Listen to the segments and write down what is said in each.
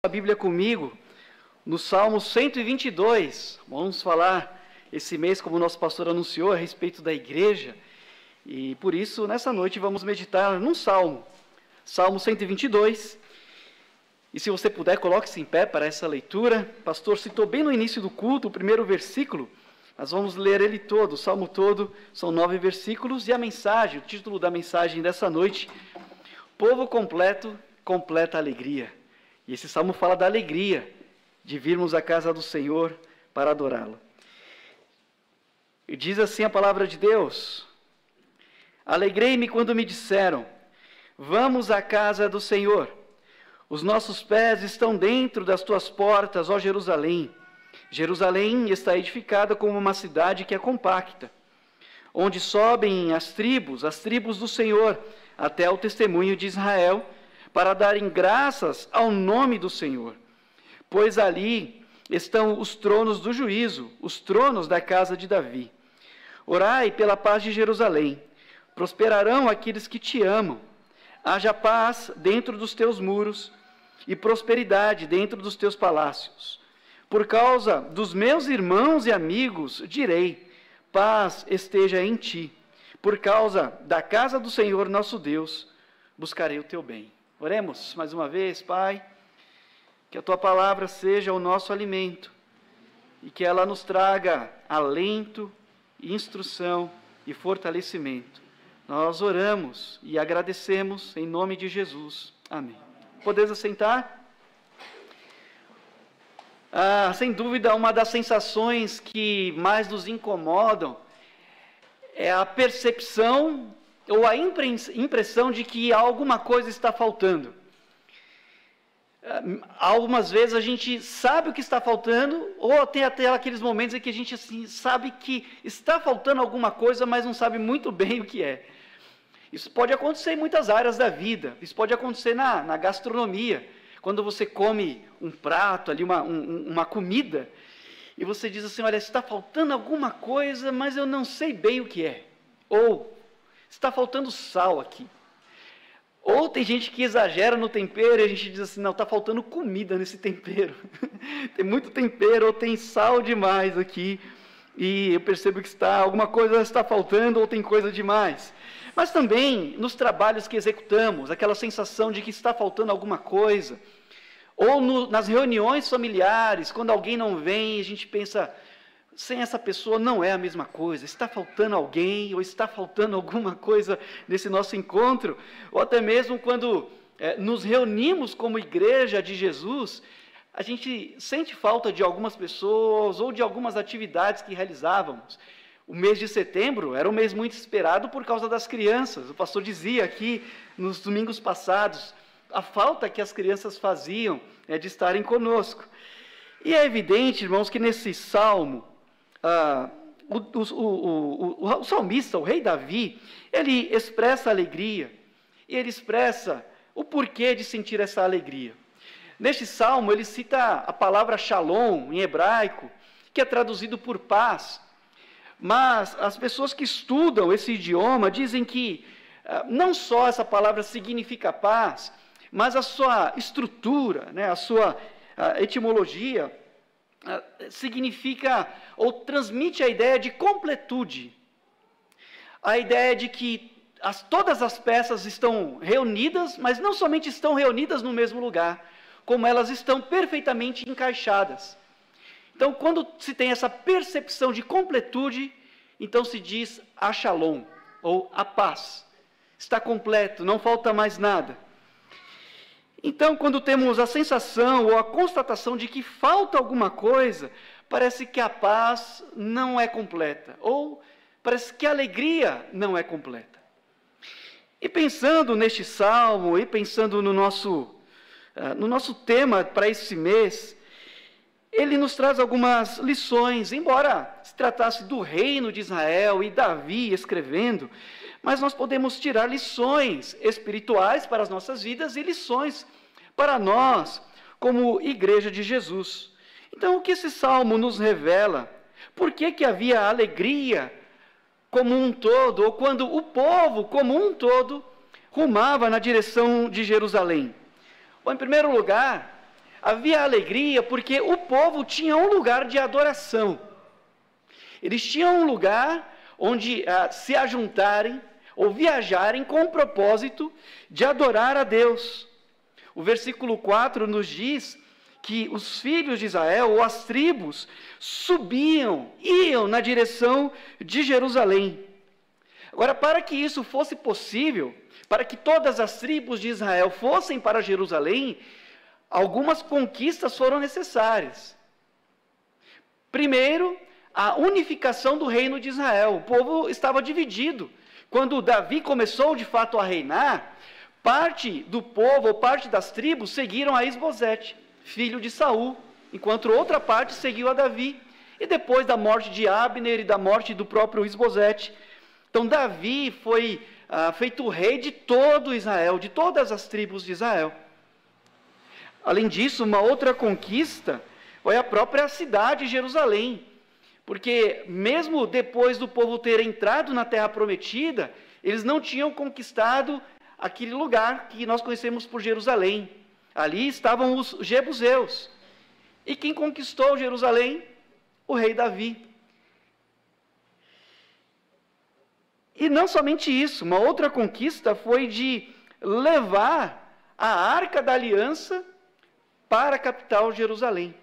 a Bíblia comigo no Salmo 122. Vamos falar esse mês, como o nosso pastor anunciou, a respeito da igreja. E por isso, nessa noite, vamos meditar num salmo. Salmo 122. E se você puder, coloque-se em pé para essa leitura. O pastor citou bem no início do culto o primeiro versículo. Nós vamos ler ele todo, o salmo todo. São 9 versículos. E a mensagem, o título da mensagem dessa noite: Povo completo, completa alegria. E esse salmo fala da alegria de virmos à casa do Senhor para adorá-lo. E diz assim a palavra de Deus: Alegrei-me quando me disseram, vamos à casa do Senhor. Os nossos pés estão dentro das tuas portas, ó Jerusalém. Jerusalém está edificada como uma cidade que é compacta, onde sobem as tribos do Senhor, até o testemunho de Israel, para darem graças ao nome do Senhor. Pois ali estão os tronos do juízo, os tronos da casa de Davi. Orai pela paz de Jerusalém. Prosperarão aqueles que te amam. Haja paz dentro dos teus muros e prosperidade dentro dos teus palácios. Por causa dos meus irmãos e amigos, direi, paz esteja em ti. Por causa da casa do Senhor nosso Deus, buscarei o teu bem. Oremos mais uma vez, Pai, que a tua palavra seja o nosso alimento e que ela nos traga alento, instrução e fortalecimento. Nós oramos e agradecemos em nome de Jesus. Amém. Podeis assentar? Sem dúvida, uma das sensações que mais nos incomodam é a percepção ou a impressão de que alguma coisa está faltando. Algumas vezes a gente sabe o que está faltando, ou tem até aqueles momentos em que a gente assim, sabe que está faltando alguma coisa, mas não sabe muito bem o que é. Isso pode acontecer em muitas áreas da vida. Isso pode acontecer na gastronomia, quando você come um prato, ali uma comida, e você diz assim, olha, está faltando alguma coisa, mas eu não sei bem o que é. Ou, está faltando sal aqui. Ou tem gente que exagera no tempero e a gente diz assim, não, está faltando comida nesse tempero. Tem muito tempero ou tem sal demais aqui. E eu percebo que alguma coisa está faltando ou tem coisa demais. Mas também nos trabalhos que executamos, aquela sensação de que está faltando alguma coisa. Ou nas reuniões familiares, quando alguém não vem, a gente pensa, sem essa pessoa não é a mesma coisa, está faltando alguém, ou está faltando alguma coisa nesse nosso encontro, ou até mesmo quando nos reunimos como igreja de Jesus, a gente sente falta de algumas pessoas, ou de algumas atividades que realizávamos. O mês de setembro era um mês muito esperado por causa das crianças, o pastor dizia aqui nos domingos passados, a falta que as crianças faziam de estarem conosco. E é evidente, irmãos, que nesse salmo, o salmista, o rei Davi, ele expressa alegria, e ele expressa o porquê de sentir essa alegria. Neste salmo, ele cita a palavra shalom, em hebraico, que é traduzido por paz, mas as pessoas que estudam esse idioma dizem que não só essa palavra significa paz, mas a sua estrutura, a sua etimologia, significa ou transmite a ideia de completude, a ideia de que todas as peças estão reunidas, mas não somente estão reunidas no mesmo lugar, como elas estão perfeitamente encaixadas. Então, quando se tem essa percepção de completude, então se diz a shalom, ou a paz. Está completo, não falta mais nada. Então, quando temos a sensação ou a constatação de que falta alguma coisa, parece que a paz não é completa, ou parece que a alegria não é completa. E pensando neste salmo, e pensando no nosso tema para esse mês, ele nos traz algumas lições, embora se tratasse do reino de Israel e Davi escrevendo, mas nós podemos tirar lições espirituais para as nossas vidas e lições para nós, como igreja de Jesus. Então, o que esse salmo nos revela? Por que havia alegria como um todo, ou quando o povo como um todo rumava na direção de Jerusalém? Bom, em primeiro lugar, Havia alegria porque o povo tinha um lugar de adoração. Eles tinham um lugar onde se ajuntarem ou viajarem com o propósito de adorar a Deus. O versículo 4 nos diz que os filhos de Israel, ou as tribos, iam na direção de Jerusalém. Agora, para que isso fosse possível, para que todas as tribos de Israel fossem para Jerusalém, algumas conquistas foram necessárias. Primeiro, a unificação do reino de Israel. O povo estava dividido. Quando Davi começou de fato a reinar, parte do povo, ou parte das tribos, seguiram a Isbosete, filho de Saul, enquanto outra parte seguiu a Davi. E depois da morte de Abner e da morte do próprio Isbosete, então Davi foi feito rei de todo Israel, de todas as tribos de Israel. Além disso, uma outra conquista foi a própria cidade de Jerusalém, porque mesmo depois do povo ter entrado na terra prometida, eles não tinham conquistado aquele lugar que nós conhecemos por Jerusalém. Ali estavam os jebuseus. E quem conquistou Jerusalém? O rei Davi. E não somente isso, uma outra conquista foi de levar a Arca da Aliança para a capital Jerusalém.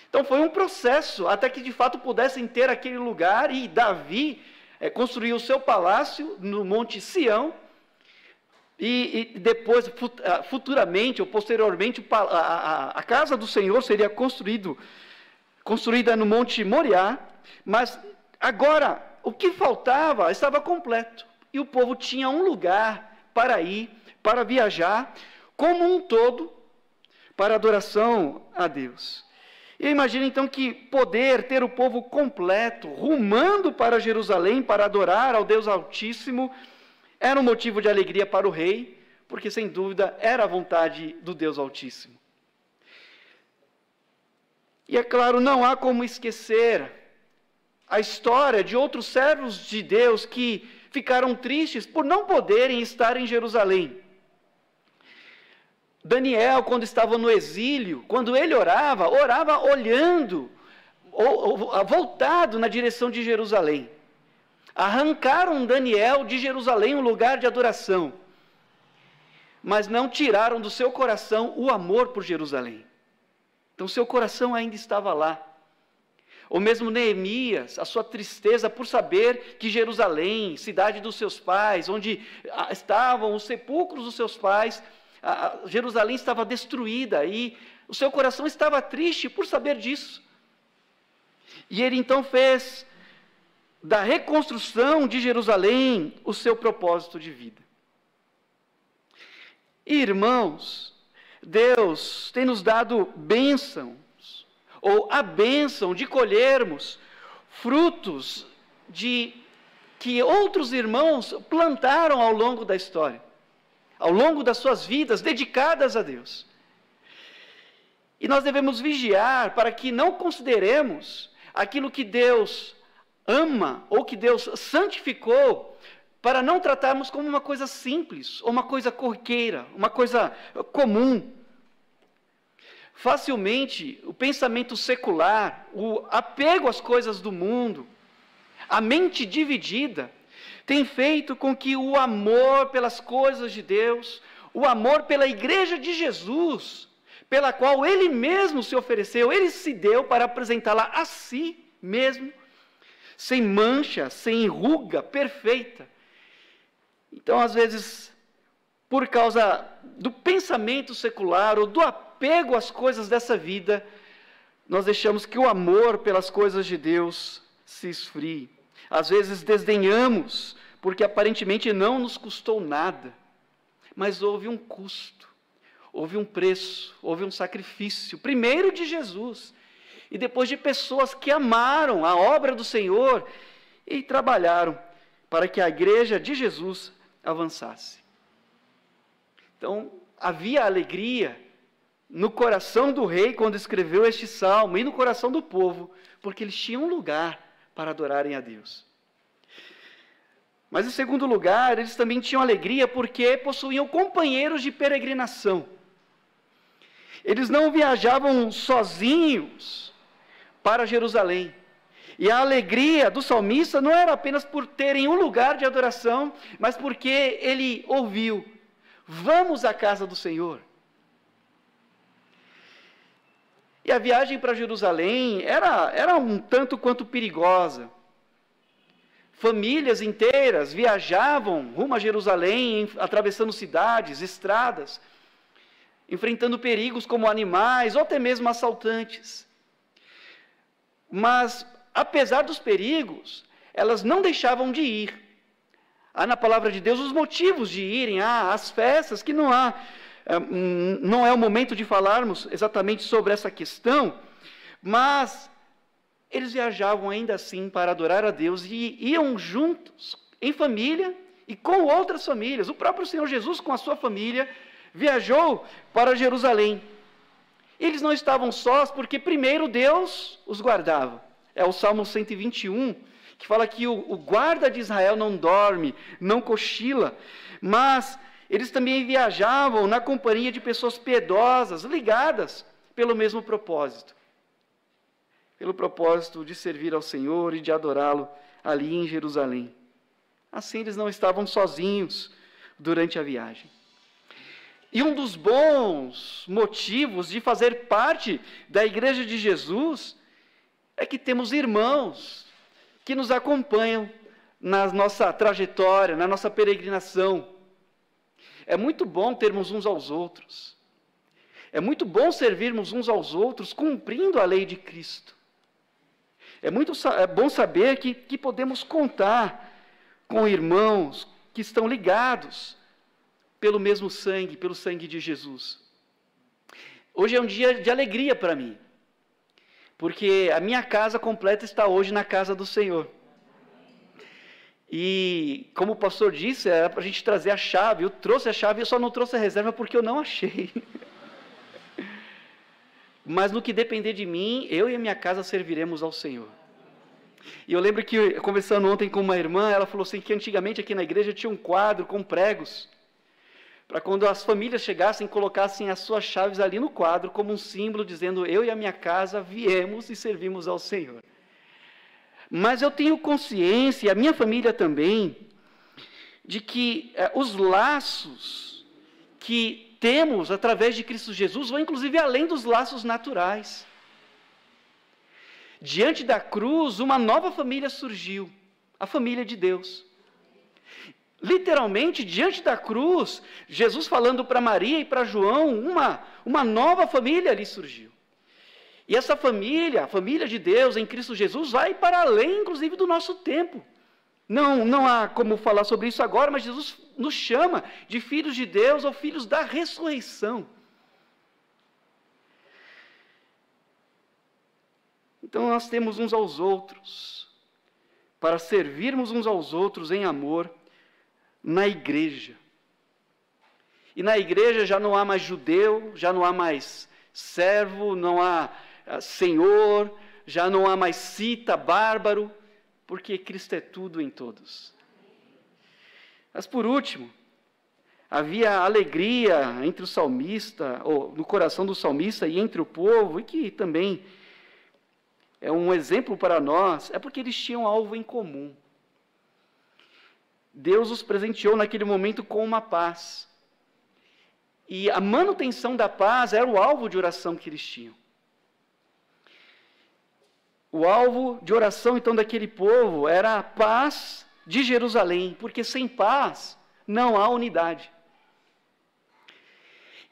Então foi um processo até que de fato pudessem ter aquele lugar, e Davi construiu o seu palácio no Monte Sião, e depois, futuramente ou posteriormente, a casa do Senhor seria construída no Monte Moriá, mas agora o que faltava estava completo, e o povo tinha um lugar para ir, para viajar, como um todo, para adoração a Deus. E imagina então que ter o povo completo, rumando para Jerusalém, para adorar ao Deus Altíssimo, era um motivo de alegria para o rei, porque sem dúvida era a vontade do Deus Altíssimo. E é claro, não há como esquecer a história de outros servos de Deus que ficaram tristes por não poderem estar em Jerusalém. Daniel, quando estava no exílio, quando ele orava olhando, voltado na direção de Jerusalém. Arrancaram Daniel de Jerusalém, um lugar de adoração, mas não tiraram do seu coração o amor por Jerusalém. Então seu coração ainda estava lá. Ou mesmo Neemias, a sua tristeza por saber que Jerusalém, cidade dos seus pais, onde estavam os sepulcros dos seus pais, Jerusalém estava destruída, e o seu coração estava triste por saber disso. E ele então fez da reconstrução de Jerusalém o seu propósito de vida. Irmãos, Deus tem nos dado bênçãos, ou a bênção de colhermos frutos que outros irmãos plantaram ao longo da história, ao longo das suas vidas dedicadas a Deus. E nós devemos vigiar para que não consideremos aquilo que Deus ama ou que Deus santificou, para não tratarmos como uma coisa simples, ou uma coisa corriqueira, uma coisa comum. Facilmente, o pensamento secular, o apego às coisas do mundo, a mente dividida, tem feito com que o amor pelas coisas de Deus, o amor pela igreja de Jesus, pela qual Ele mesmo se ofereceu, Ele se deu para apresentá-la a si mesmo, sem mancha, sem ruga, perfeita. Então, às vezes, por causa do pensamento secular ou do apego às coisas dessa vida, nós deixamos que o amor pelas coisas de Deus se esfrie. Às vezes desdenhamos, porque aparentemente não nos custou nada, mas houve um custo, houve um preço, houve um sacrifício, primeiro de Jesus, e depois de pessoas que amaram a obra do Senhor e trabalharam para que a igreja de Jesus avançasse. Então, havia alegria no coração do rei quando escreveu este salmo, e no coração do povo, porque eles tinham um lugar para adorarem a Deus. Mas em segundo lugar, eles também tinham alegria porque possuíam companheiros de peregrinação. Eles não viajavam sozinhos para Jerusalém. E a alegria do salmista não era apenas por terem um lugar de adoração, mas porque ele ouviu: vamos à casa do Senhor. E a viagem para Jerusalém era um tanto quanto perigosa. Famílias inteiras viajavam rumo a Jerusalém, atravessando cidades, estradas, enfrentando perigos como animais ou até mesmo assaltantes. Mas, apesar dos perigos, elas não deixavam de ir. Há na palavra de Deus os motivos de irem às festas, que não é o momento de falarmos exatamente sobre essa questão, mas eles viajavam ainda assim para adorar a Deus e iam juntos, em família e com outras famílias. O próprio Senhor Jesus, com a sua família, viajou para Jerusalém. Eles não estavam sós porque primeiro Deus os guardava. É o Salmo 121, que fala que o guarda de Israel não dorme, não cochila, mas eles também viajavam na companhia de pessoas piedosas, ligadas pelo mesmo propósito. Pelo propósito de servir ao Senhor e de adorá-lo ali em Jerusalém. Assim eles não estavam sozinhos durante a viagem. E um dos bons motivos de fazer parte da Igreja de Jesus é que temos irmãos que nos acompanham na nossa trajetória, na nossa peregrinação. É muito bom termos uns aos outros. É muito bom servirmos uns aos outros, cumprindo a lei de Cristo. É bom saber que podemos contar com irmãos que estão ligados pelo mesmo sangue, pelo sangue de Jesus. Hoje é um dia de alegria para mim, porque a minha casa completa está hoje na casa do Senhor. E, como o pastor disse, era para a gente trazer a chave. Eu trouxe a chave, eu só não trouxe a reserva porque eu não achei. Mas no que depender de mim, eu e a minha casa serviremos ao Senhor. E eu lembro que, conversando ontem com uma irmã, ela falou assim que antigamente aqui na igreja tinha um quadro com pregos, para quando as famílias chegassem, colocassem as suas chaves ali no quadro, como um símbolo, dizendo: eu e a minha casa viemos e servimos ao Senhor. Mas eu tenho consciência, e a minha família também, de que os laços que temos através de Cristo Jesus vão inclusive além dos laços naturais. Diante da cruz, uma nova família surgiu, a família de Deus. Literalmente, diante da cruz, Jesus falando para Maria e para João, uma nova família ali surgiu. E essa família, a família de Deus em Cristo Jesus, vai para além, inclusive, do nosso tempo. Não há como falar sobre isso agora, mas Jesus nos chama de filhos de Deus ou filhos da ressurreição. Então nós temos uns aos outros, para servirmos uns aos outros em amor, na igreja. E na igreja já não há mais judeu, já não há mais servo, não há senhor, já não há mais cita, bárbaro, porque Cristo é tudo em todos. Mas por último, havia alegria entre o salmista, ou no coração do salmista e entre o povo, e que também é um exemplo para nós, é porque eles tinham algo em comum. Deus os presenteou naquele momento com uma paz. E a manutenção da paz era o alvo de oração que eles tinham. O alvo de oração, então, daquele povo era a paz de Jerusalém, porque sem paz não há unidade.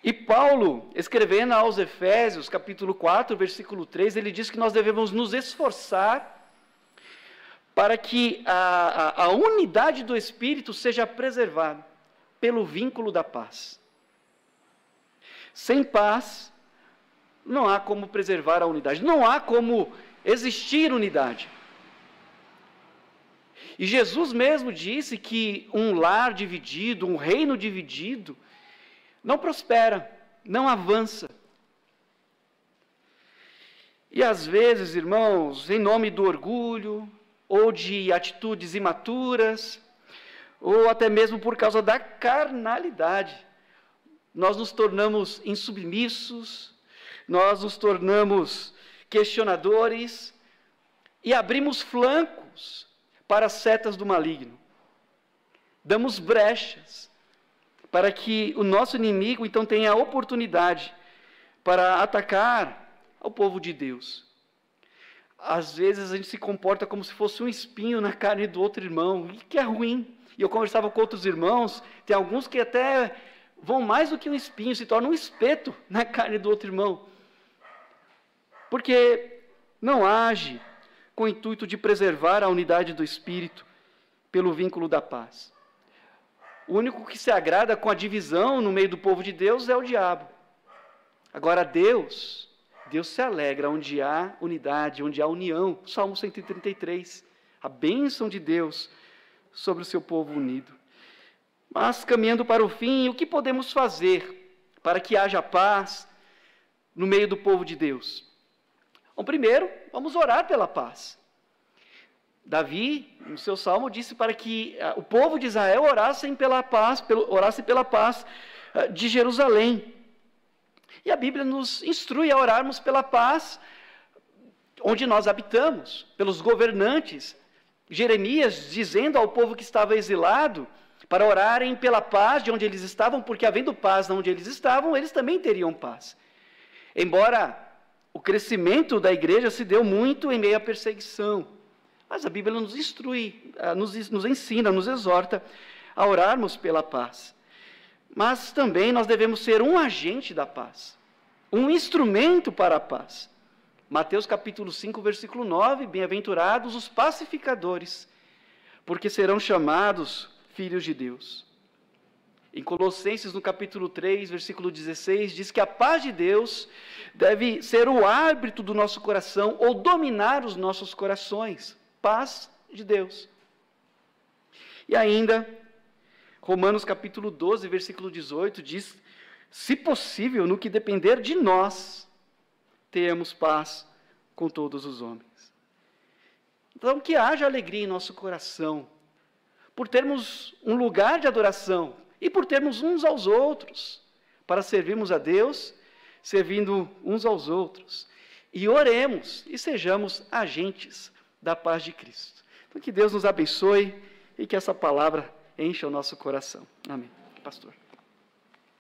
E Paulo, escrevendo aos Efésios, capítulo 4, versículo 3, ele diz que nós devemos nos esforçar para que a unidade do Espírito seja preservada pelo vínculo da paz. Sem paz, não há como preservar a unidade, não há como existir unidade. E Jesus mesmo disse que um lar dividido, um reino dividido, não prospera, não avança. E às vezes, irmãos, em nome do orgulho, ou de atitudes imaturas, ou até mesmo por causa da carnalidade, nós nos tornamos insubmissos, nós nos tornamos questionadores e abrimos flancos para as setas do maligno. Damos brechas para que o nosso inimigo, então, tenha a oportunidade para atacar o povo de Deus. Às vezes a gente se comporta como se fosse um espinho na carne do outro irmão, e que é ruim. E eu conversava com outros irmãos, tem alguns que até vão mais do que um espinho, se tornam um espeto na carne do outro irmão. Porque não age com o intuito de preservar a unidade do Espírito pelo vínculo da paz. O único que se agrada com a divisão no meio do povo de Deus é o diabo. Agora Deus se alegra onde há unidade, onde há união. Salmo 133, a bênção de Deus sobre o seu povo unido. Mas, caminhando para o fim, o que podemos fazer para que haja paz no meio do povo de Deus? Bom, primeiro, vamos orar pela paz. Davi, no seu salmo, disse para que o povo de Israel orasse pela paz de Jerusalém. E a Bíblia nos instrui a orarmos pela paz onde nós habitamos, pelos governantes. Jeremias dizendo ao povo que estava exilado para orarem pela paz de onde eles estavam, porque havendo paz onde eles estavam, eles também teriam paz. Embora o crescimento da igreja se deu muito em meio à perseguição, mas a Bíblia nos instrui, nos ensina, nos exorta a orarmos pela paz. Mas também nós devemos ser um agente da paz, um instrumento para a paz. Mateus capítulo 5, versículo 9, bem-aventurados os pacificadores, porque serão chamados filhos de Deus. Em Colossenses, no capítulo 3, versículo 16, diz que a paz de Deus deve ser o árbitro do nosso coração, ou dominar os nossos corações. Paz de Deus. E ainda, Romanos capítulo 12, versículo 18, diz, se possível, no que depender de nós, tenhamos paz com todos os homens. Então, que haja alegria em nosso coração, por termos um lugar de adoração, e por termos uns aos outros, para servirmos a Deus, servindo uns aos outros. E oremos, e sejamos agentes da paz de Cristo. Então, que Deus nos abençoe, e que essa palavra encha o nosso coração. Amém. Pastor.